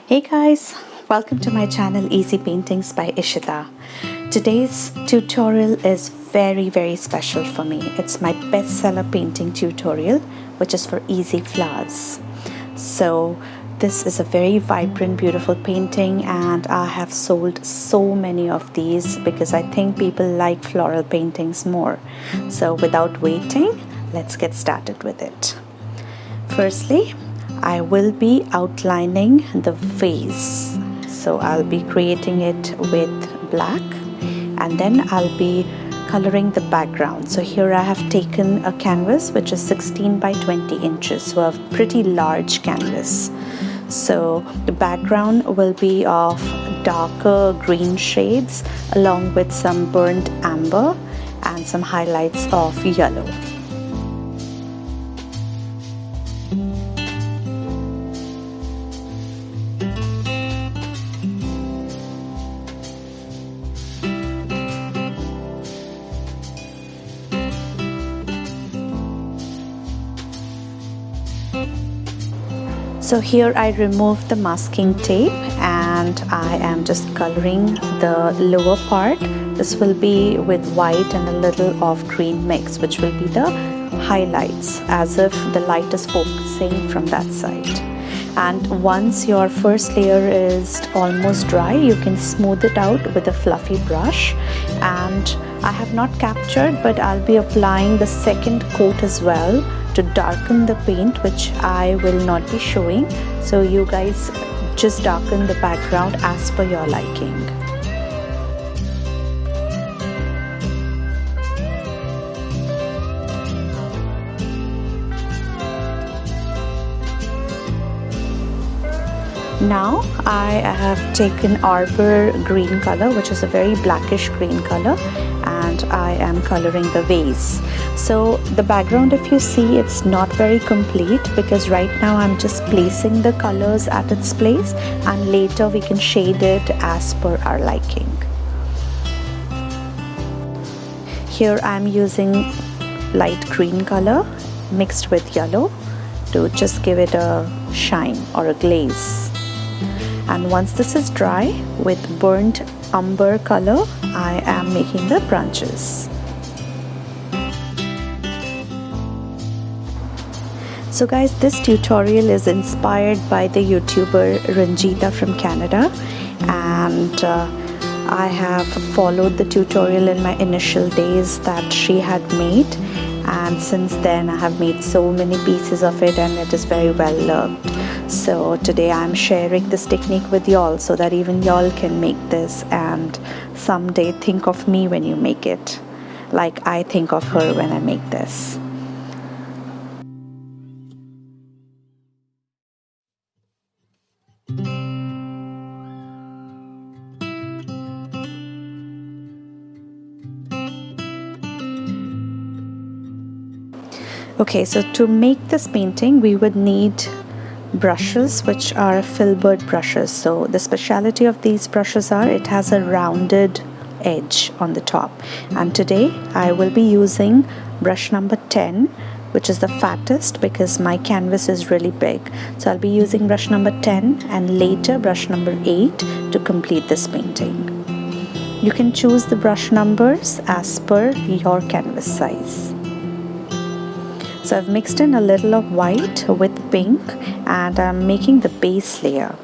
Hey guys, welcome to my channel Easy Paintings by Ishita. Today's tutorial is very special for me. It's my bestseller painting tutorial, which is for easy flowers. So this is a very vibrant, beautiful painting, and I have sold so many of these because I think people like floral paintings more. So without waiting, let's get started with it. Firstly, I will be outlining the vase. So I'll be creating it with black, and then I'll be coloring the background. So here I have taken a canvas which is 16 by 20 inches, so a pretty large canvas. So the background will be of darker green shades along with some burnt amber and some highlights of yellow. So here I removed the masking tape and I am just coloring the lower part. This will be with white and a little of green mix, which will be the highlights, as if the light is focusing from that side. And once your first layer is almost dry, you can smooth it out with a fluffy brush. And I have not captured, but I'll be applying the second coat as well to darken the paint, which I will not be showing. So you guys just darken the background as per your liking. Now I have taken arbor green color, which is a very blackish green color, and I am coloring the vase. So the background, if you see, it's not very complete because right now I'm just placing the colors at its place, and later we can shade it as per our liking. Here I'm using light green color mixed with yellow to just give it a shine or a glaze. And once this is dry, with burnt umber color, I am making the branches. So guys, this tutorial is inspired by the YouTuber Ranjita from Canada, and I have followed the tutorial in my initial days that she had made, and since then I have made so many pieces of it and it is very well loved. So today I'm sharing this technique with y'all so that even y'all can make this and someday think of me when you make it, like I think of her when I make this. Okay, so to make this painting we would need brushes, which are filbert brushes. So the speciality of these brushes are it has a rounded edge on the top, and today I will be using brush number 10, which is the fattest because my canvas is really big. So I'll be using brush number 10 and later brush number 8 to complete this painting. You can choose the brush numbers as per your canvas size. So I've mixed in a little of white with pink and I'm making the base layer,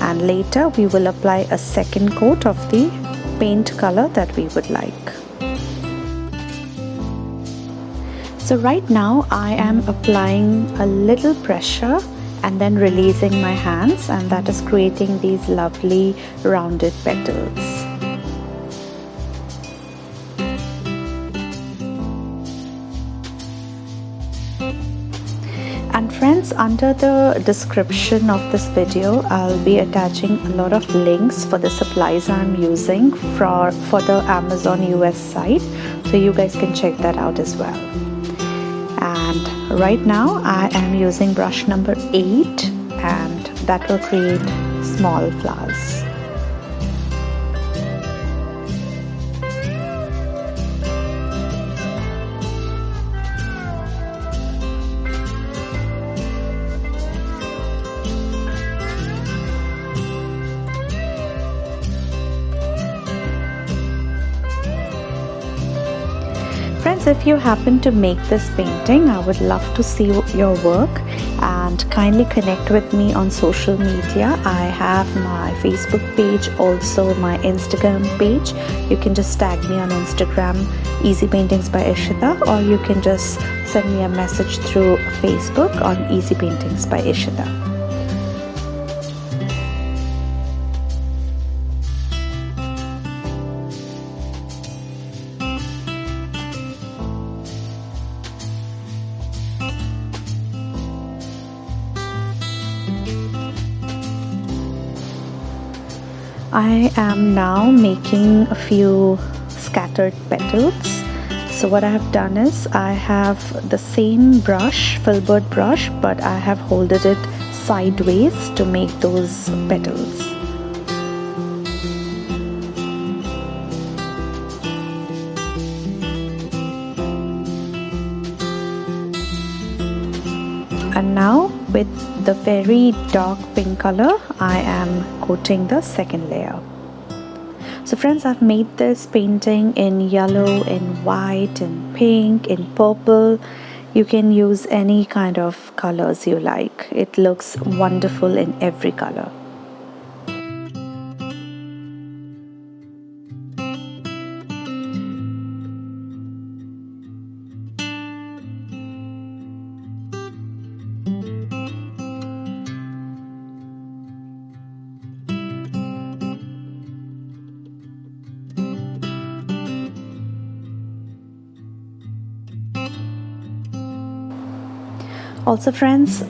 and later we will apply a second coat of the paint color that we would like. So right now I am applying a little pressure and then releasing my hands, and that is creating these lovely rounded petals. And friends, under the description of this video I'll be attaching a lot of links for the supplies I'm using for the Amazon US site, so you guys can check that out as well. And right now I am using brush number 8, and that will create small flowers. Friends, if you happen to make this painting, I would love to see your work and kindly connect with me on social media. I have my Facebook page, also my Instagram page. You can just tag me on Instagram, Easy Paintings by Ishita, or you can just send me a message through Facebook on Easy Paintings by Ishita. I am now making a few scattered petals. So what I have done is I have the same brush, filbert brush, but I have holded it sideways to make those petals. And now with the very dark pink color, I am coating the second layer. So friends, I've made this painting in yellow, in white, in pink, in purple. You can use any kind of colors you like. It looks wonderful in every color. Also friends,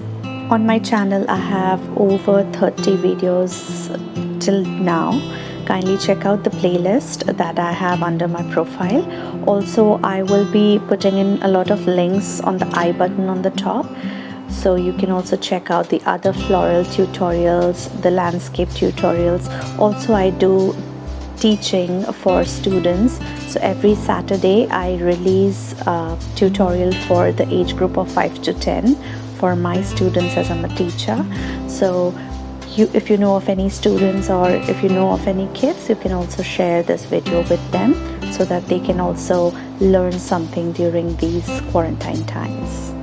on my channel I have over 30 videos till now. Kindly check out the playlist that I have under my profile. Also, I will be putting in a lot of links on the I button on the top, so you can also check out the other floral tutorials, the landscape tutorials. Also, I do teaching for students, so every Saturday I release a tutorial for the age group of 5 to 10 for my students, as I'm a teacher. So if you know of any students or if you know of any kids, you can also share this video with them so that they can also learn something during these quarantine times.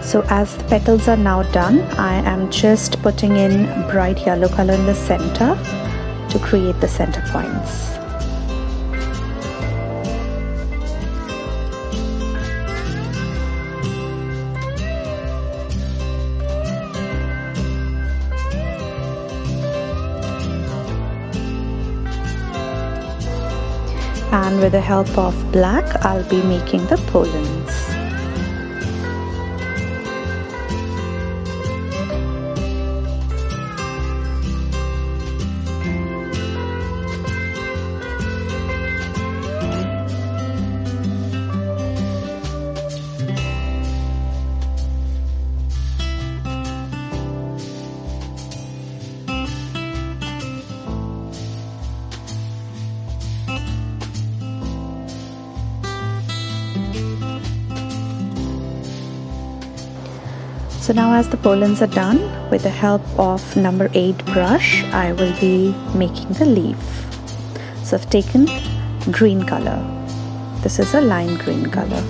So as the petals are now done, I am just putting in bright yellow color in the center to create the center points. And with the help of black, I'll be making the pollens. So now as the pollens are done, with the help of number 8 brush, I will be making the leaf. So I've taken green color. This is a lime green color.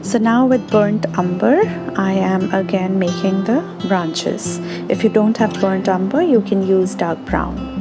So now with burnt umber, I am again making the branches. If you don't have burnt umber, you can use dark brown.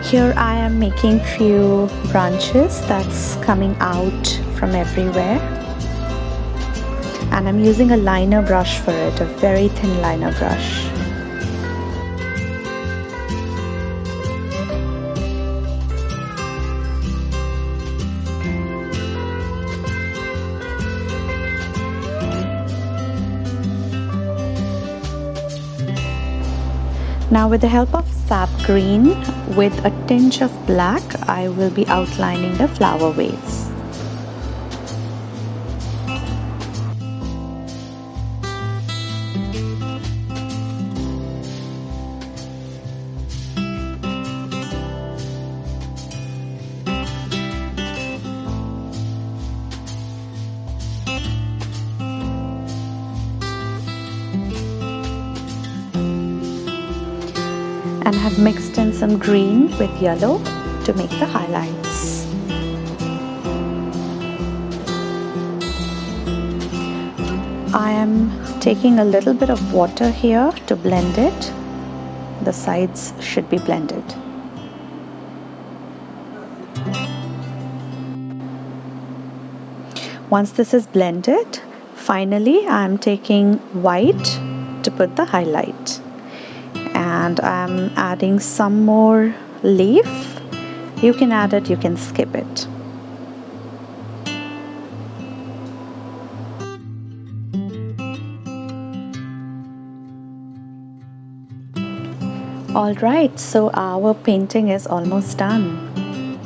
Here I am making few branches that's coming out from everywhere, and I'm using a liner brush for it, a very thin liner brush. Now with the help of sap green with a tinge of black, I will be outlining the flower vase. And have mixed in some green with yellow to make the highlights. I am taking a little bit of water here to blend it. The sides should be blended. Once this is blended, finally I am taking white to put the highlight. And I'm adding some more leaf. You can add it, you can skip it. Alright, so our painting is almost done.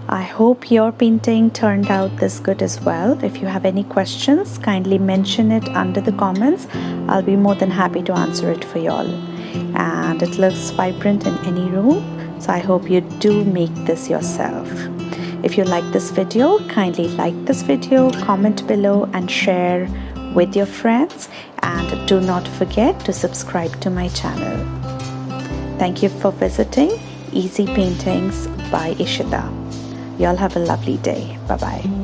I hope your painting turned out this good as well. If you have any questions, kindly mention it under the comments. I'll be more than happy to answer it for y'all. And it looks vibrant in any room, so I hope you do make this yourself. If you like this video, kindly like this video, comment below and share with your friends, and do not forget to subscribe to my channel. Thank you for visiting Easy Paintings by Ishita. Y'all have a lovely day. Bye bye.